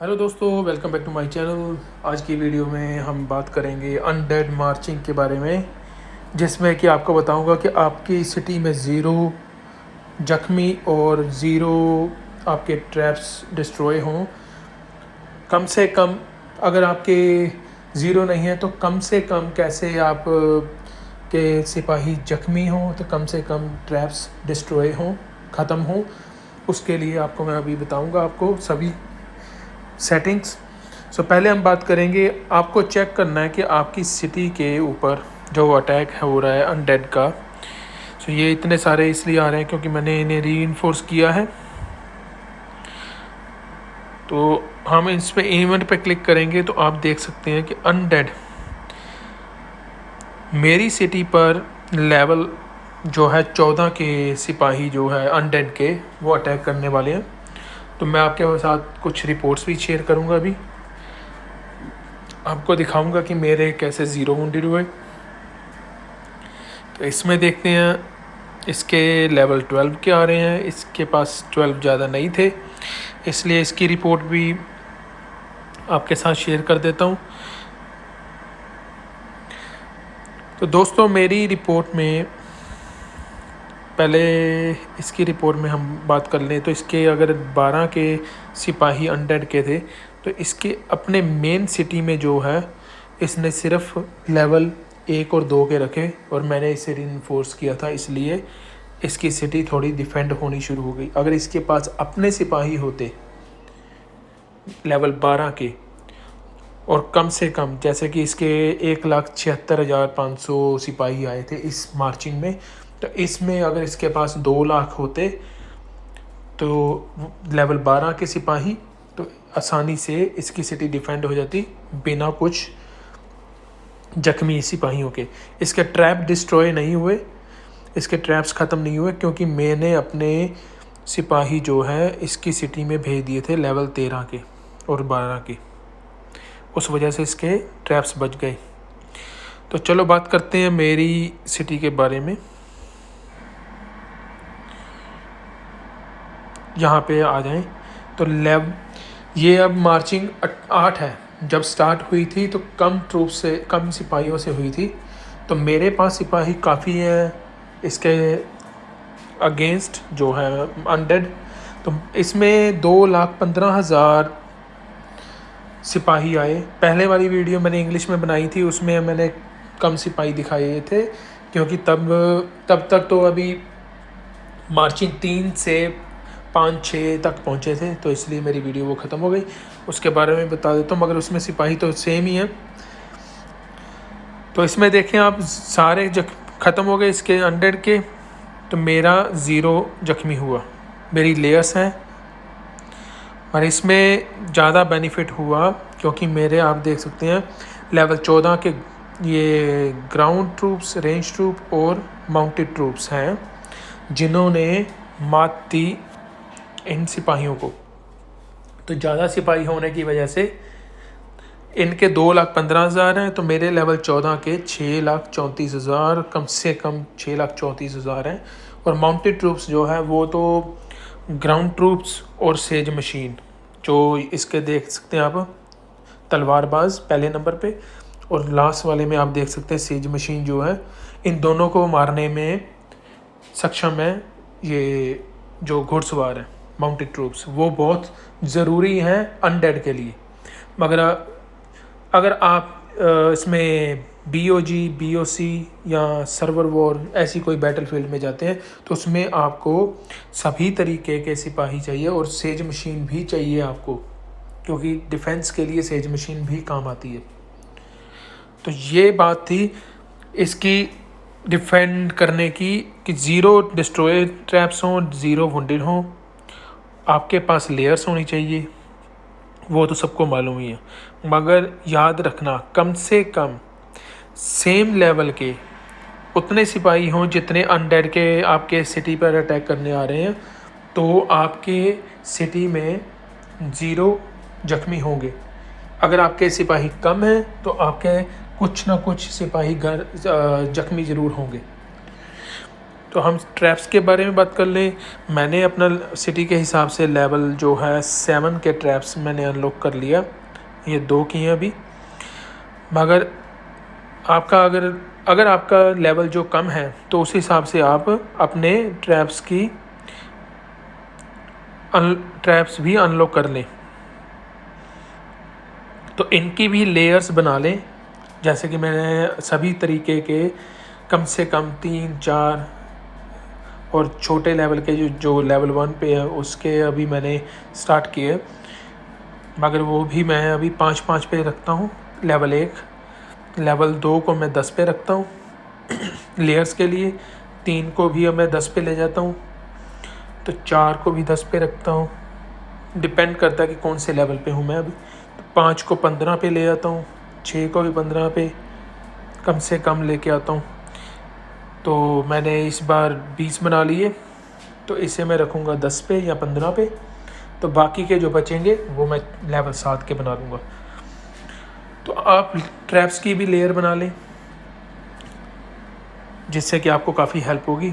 Hello दोस्तों, welcome back to my channel. आज की वीडियो में हम बात करेंगे अनडेड मार्चिंग के बारे में, जिसमें कि आपको बताऊंगा कि आपकी सिटी में ज़ीरो जख्मी और ज़ीरो आपके ट्रैप्स डिस्ट्रॉय हों। कम से कम अगर आपके ज़ीरो नहीं है तो कम से कम कैसे आप के सिपाही जख्मी हों तो कम से कम ट्रैप्स डिस्ट्रॉय हों, ख़त्म हों। उसके लिए आपको मैं अभी बताऊंगा आपको सभी सेटिंग्स। पहले हम बात करेंगे, आपको चेक करना है कि आपकी सिटी के ऊपर जो अटैक हो रहा है अनडेड का। ये इतने सारे इसलिए आ रहे हैं क्योंकि मैंने इन्हें रीइंफोर्स किया है। तो हम इस पे इवेंट पे क्लिक करेंगे तो आप देख सकते हैं कि अनडेड मेरी सिटी पर लेवल जो है 14 के सिपाही जो है अनडेड के वो अटैक करने वाले हैं। तो मैं आपके साथ कुछ रिपोर्ट्स भी शेयर करूंगा। अभी आपको दिखाऊंगा कि मेरे कैसे ज़ीरो वुंडेड हुए। तो इसमें देखते हैं, इसके लेवल 12 के आ रहे हैं, इसके पास 12 ज़्यादा नहीं थे, इसलिए इसकी रिपोर्ट भी आपके साथ शेयर कर देता हूँ। तो दोस्तों, मेरी रिपोर्ट में पहले इसकी रिपोर्ट में हम बात कर लें तो इसके अगर 12 के सिपाही अनडेड के थे तो इसके अपने मेन सिटी में जो है इसने सिर्फ लेवल 1 और 2 के रखे, और मैंने इसे रीइंफोर्स किया था, इसलिए इसकी सिटी थोड़ी डिफेंड होनी शुरू हो गई। अगर इसके पास अपने सिपाही होते लेवल 12 के और कम से कम, जैसे कि इसके 1,76,500 सिपाही आए थे इस मार्चिंग में, तो इसमें अगर इसके पास 2 लाख होते तो लेवल 12 के सिपाही, तो आसानी से इसकी सिटी डिफेंड हो जाती बिना कुछ जख्मी सिपाहियों के। इसके ट्रैप डिस्ट्रॉय नहीं हुए, इसके ट्रैप्स ख़त्म नहीं हुए, क्योंकि मैंने अपने सिपाही जो है इसकी सिटी में भेज दिए थे लेवल 13 के और 12 के, उस वजह से इसके ट्रैप्स बच गए। तो चलो बात करते हैं मेरी सिटी के बारे में। यहाँ पे आ जाएं तो ये अब मार्चिंग 8 है। जब स्टार्ट हुई थी तो कम ट्रूप से, कम सिपाहियों से हुई थी, तो मेरे पास सिपाही काफ़ी हैं इसके अगेंस्ट जो है अनडेड। तो इसमें 2,15,000 सिपाही आए। पहले वाली वीडियो मैंने इंग्लिश में बनाई थी, उसमें मैंने कम सिपाही दिखाए थे, क्योंकि तब तक तो अभी मार्चिंग 3 से 5-6 तक पहुँचे थे, तो इसलिए मेरी वीडियो वो ख़त्म हो गई। उसके बारे में बता देता हूँ, मगर उसमें सिपाही तो सेम ही है। तो इसमें देखें आप, सारे ख़त्म हो गए इसके अनडेड के, तो मेरा ज़ीरो जख्मी हुआ। मेरी लेयर्स हैं, और इसमें ज़्यादा बेनिफिट हुआ क्योंकि मेरे, आप देख सकते हैं, लेवल 14 के ये ग्राउंड ट्रूप्स, रेंज ट्रूप और माउंटेड ट्रूप्स हैं जिन्होंने मात दी इन सिपाहियों को। तो ज़्यादा सिपाही होने की वजह से इनके 2,15,000 हैं, तो मेरे लेवल 14 के 6,34,000, कम से कम 6,34,000 हैं। और माउंटेड ट्रूप्स जो है वो तो ग्राउंड ट्रूप्स और सेज मशीन, जो इसके देख सकते हैं आप, तलवारबाज पहले नंबर पे, और लास्ट वाले में आप देख सकते हैं सेज मशीन जो है, इन दोनों को मारने में सक्षम है ये जो घुड़सवार है माउंटेड ट्रूप्स। वो बहुत ज़रूरी हैं अनडेड के लिए। मगर अगर आप इसमें BOG, BOC या सर्वर वॉर ऐसी कोई बैटलफील्ड में जाते हैं तो उसमें आपको सभी तरीके के सिपाही चाहिए, और सेज मशीन भी चाहिए आपको, क्योंकि डिफेंस के लिए सेज मशीन भी काम आती है। तो ये बात थी इसकी डिफेंड करने की, कि ज़ीरो डिस्ट्रॉय ट्रैप्स हों, ज़ीरो वुंडेड हों, आपके पास लेयर्स होनी चाहिए, वो तो सबको मालूम ही है। मगर याद रखना, कम से कम सेम लेवल के उतने सिपाही हों जितने अनडेड के आपके सिटी पर अटैक करने आ रहे हैं, तो आपके सिटी में ज़ीरो जख्मी होंगे। अगर आपके सिपाही कम हैं तो आपके कुछ ना कुछ सिपाही जख्मी ज़रूर होंगे। तो हम ट्रैप्स के बारे में बात कर लें। मैंने अपना सिटी के हिसाब से लेवल जो है 7 के ट्रैप्स मैंने अनलॉक कर लिया। ये 2 किए हैं अभी। मगर आपका अगर आपका लेवल जो कम है तो उस हिसाब से आप अपने ट्रैप्स भी अनलॉक कर लें। तो इनकी भी लेयर्स बना लें। जैसे कि मैंने सभी तरीके के कम से कम 3-4 और छोटे लेवल के जो लेवल 1 पे है उसके अभी मैंने स्टार्ट किए, मगर वो भी मैं अभी 5-5 पे रखता हूँ। लेवल 1, लेवल 2 को मैं 10 पे रखता हूँ लेयर्स के लिए। 3 को भी अब मैं 10 पे ले जाता हूँ, तो 4 को भी 10 पे रखता हूँ। डिपेंड करता है कि कौन से लेवल पे हूँ मैं अभी। तो 5 को 15 पे ले जाता हूँ, 6 को भी 15 पे कम से कम लेके आता हूँ। तो मैंने इस बार 20 बना लिए, तो इसे मैं रखूँगा 10 पे या 15 पे। तो बाकी के जो बचेंगे वो मैं लेवल 7 के बना दूँगा। तो आप ट्रैप्स की भी लेयर बना लें, जिससे कि आपको काफ़ी हेल्प होगी।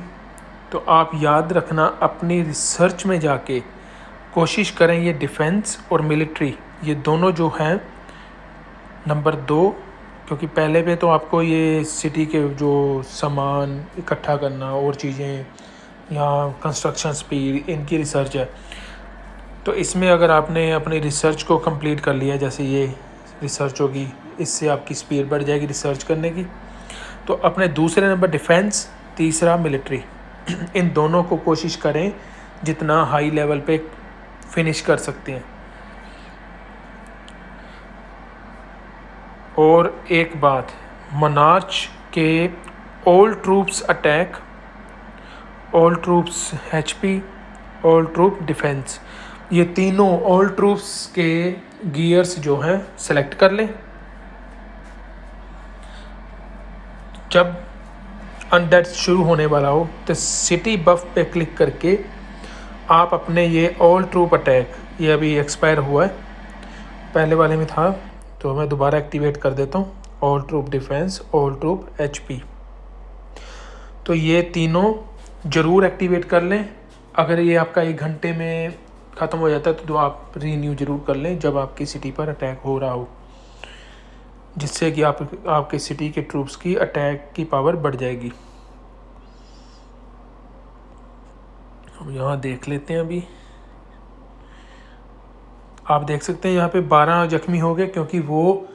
तो आप याद रखना, अपनी रिसर्च में जाके कोशिश करें ये डिफेंस और मिलिट्री ये दोनों जो हैं नंबर 2, क्योंकि पहले पे तो आपको ये सिटी के जो सामान इकट्ठा करना और चीज़ें या कंस्ट्रक्शन स्पीड इनकी रिसर्च है। तो इसमें अगर आपने अपनी रिसर्च को कंप्लीट कर लिया, जैसे ये रिसर्च होगी, इससे आपकी स्पीड बढ़ जाएगी रिसर्च करने की। तो अपने दूसरे नंबर डिफेंस, तीसरा मिलिट्री, इन दोनों को कोशिश करें जितना हाई लेवल पे फिनिश कर सकते हैं। और एक बात, मोनार्च के all troops attack, all troops HP, all troop defence, ये तीनों ऑल ट्रूप्स के गियर्स जो हैं सेलेक्ट कर लें। जब अनडेड शुरू होने वाला हो तो सिटी बफ पे क्लिक करके आप अपने ये ऑल ट्रूप अटैक, ये अभी एक्सपायर हुआ है, पहले वाले में था तो मैं दोबारा एक्टिवेट कर देता हूँ। All troop defence, all troop HP, तो ये तीनों ज़रूर एक्टिवेट कर लें। अगर ये आपका 1 घंटे में ख़त्म हो जाता है तो आप रीन्यू ज़रूर कर लें जब आपकी सिटी पर अटैक हो रहा हो, जिससे कि आपके सिटी के ट्रूप्स की अटैक की पावर बढ़ जाएगी। हम यहाँ देख लेते हैं। अभी आप देख सकते हैं यहाँ पे 12 जख्मी हो गए, क्योंकि वो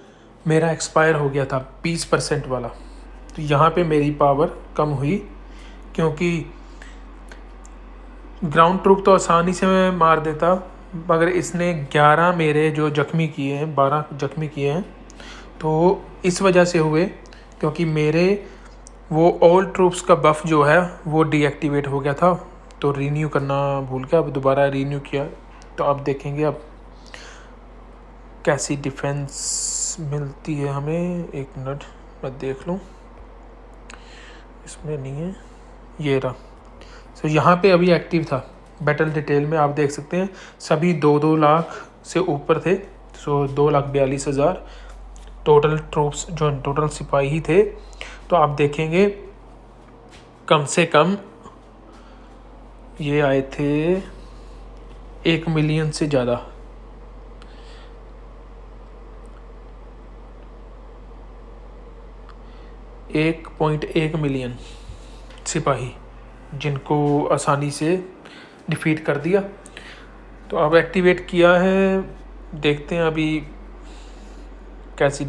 मेरा एक्सपायर हो गया था 20% वाला। तो यहाँ पे मेरी पावर कम हुई, क्योंकि ग्राउंड ट्रूप तो आसानी से मैं मार देता, मगर इसने 11 मेरे जो जख्मी किए हैं, 12 जख्मी किए हैं। तो इस वजह से हुए क्योंकि मेरे वो ऑल ट्रूप्स का बफ़ जो है वो डीएक्टिवेट हो गया था, तो रीन्यू करना भूल गया। अब दोबारा रीन्यू किया तो अब देखेंगे अब कैसी डिफेंस मिलती है हमें। 1 मिनट मैं देख लूँ, इसमें नहीं है, ये रहा। तो यहाँ पे अभी एक्टिव था। बैटल डिटेल में आप देख सकते हैं सभी 2-2 लाख से ऊपर थे। सो 2,42,000 टोटल ट्रूप्स, जो टोटल सिपाही थे। तो आप देखेंगे कम से कम ये आए थे 1 मिलियन से ज़्यादा। $1.1 मिलियन सिपाही, जिनको आसानी से डिफीट कर दिया। तो अब एक्टिवेट किया है, देखते हैं अभी कैसी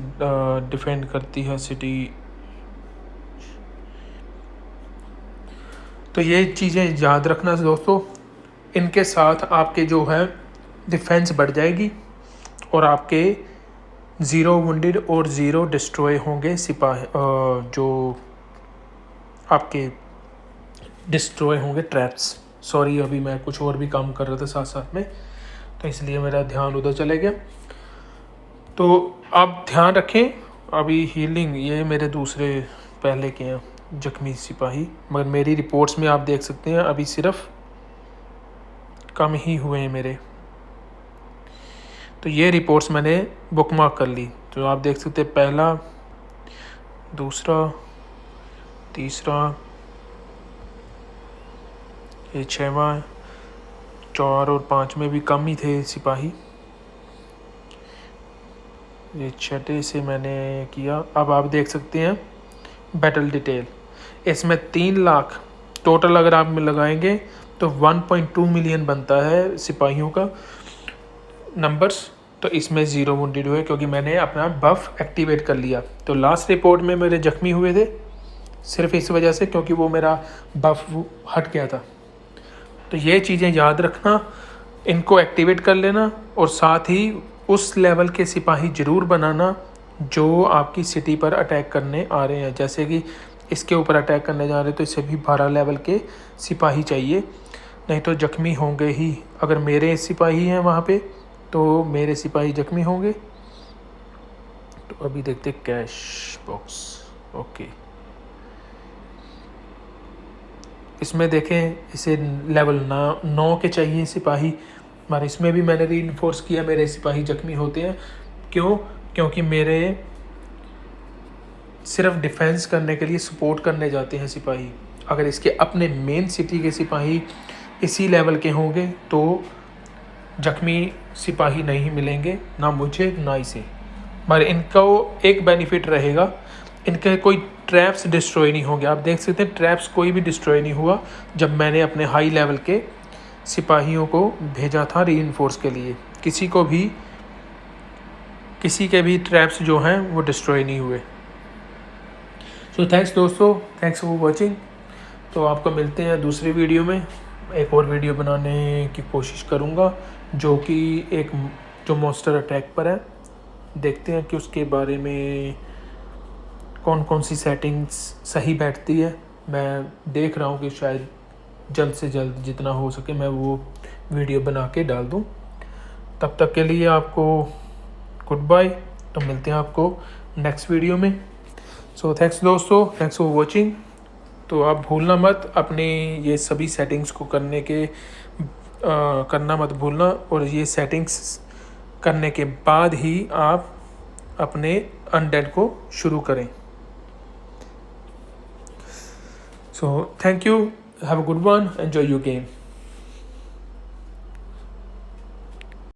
डिफेंड करती है सिटी। तो ये चीज़ें याद रखना दोस्तों, इनके साथ आपके जो है डिफेंस बढ़ जाएगी और आपके 0 वुंडेड और 0 डिस्ट्रॉय होंगे सिपाही, जो आपके डिस्ट्रॉय होंगे ट्रैप्स। सॉरी, अभी मैं कुछ और भी काम कर रहा था साथ साथ में, तो इसलिए मेरा ध्यान उधर चले गया। तो आप ध्यान रखें, अभी हीलिंग ये मेरे दूसरे पहले के हैं जख्मी सिपाही, मगर मेरी रिपोर्ट्स में आप देख सकते हैं अभी सिर्फ कम ही हुए हैं मेरे। तो ये रिपोर्ट्स मैंने बुकमार्क कर ली। तो आप देख सकते हैं पहला, दूसरा, तीसरा, ये 6वां है। 4 और 5 में भी कम ही थे सिपाही। ये 6ठे से मैंने किया। अब आप देख सकते हैं बैटल डिटेल, इसमें 3 लाख टोटल अगर आप लगाएंगे तो 1.2 मिलियन बनता है सिपाहियों का नंबर्स। तो इसमें 0 वुंडेड हुए क्योंकि मैंने अपना बफ एक्टिवेट कर लिया। तो लास्ट रिपोर्ट में मेरे जख्मी हुए थे सिर्फ इस वजह से क्योंकि वो मेरा बफ हट गया था। तो ये चीज़ें याद रखना, इनको एक्टिवेट कर लेना और साथ ही उस लेवल के सिपाही ज़रूर बनाना जो आपकी सिटी पर अटैक करने आ रहे हैं। जैसे कि इसके ऊपर अटैक करने जा रहे हैं तो इसे भी 12 लेवल के सिपाही चाहिए, नहीं तो जख्मी होंगे ही। अगर मेरे सिपाही हैं वहाँ पे तो मेरे सिपाही जख्मी होंगे। तो अभी देखते कैश बॉक्स। ओके, इसमें देखें इसे लेवल 9 के चाहिए सिपाही हमारे। इसमें भी मैंने रीइंफोर्स किया, मेरे सिपाही जख्मी होते हैं। क्यों? क्योंकि मेरे सिर्फ डिफेंस करने के लिए सपोर्ट करने जाते हैं सिपाही। अगर इसके अपने मेन सिटी के सिपाही इसी लेवल के होंगे तो जख्मी सिपाही नहीं मिलेंगे, ना मुझे ना इसे। मगर इनको एक बेनिफिट रहेगा, इनके कोई ट्रैप्स डिस्ट्रॉय नहीं होंगे। आप देख सकते हैं ट्रैप्स कोई भी डिस्ट्रॉय नहीं हुआ जब मैंने अपने हाई लेवल के सिपाहियों को भेजा था रीइंफोर्स के लिए। किसी के भी ट्रैप्स जो हैं वो डिस्ट्रॉय नहीं हुए। सो थैंक्स दोस्तों, थैंक्स फॉर वॉचिंग। तो आपको मिलते हैं दूसरी वीडियो में। एक और वीडियो बनाने की कोशिश करूँगा जो कि एक जो मॉन्स्टर अटैक पर है। देखते हैं कि उसके बारे में कौन कौन सी सेटिंग्स सही बैठती है। मैं देख रहा हूँ कि शायद जल्द से जल्द जितना हो सके मैं वो वीडियो बना के डाल दूँ। तब तक के लिए आपको गुड बाय। तो मिलते हैं आपको नेक्स्ट वीडियो में। सो थैंक्स दोस्तों, थैंक्स फॉर वॉचिंग। तो आप भूलना मत अपने ये सभी सेटिंग्स को करना मत भूलना, और ये सेटिंग्स करने के बाद ही आप अपने अनडेड को शुरू करें। So thank you, have a good one, enjoy your game.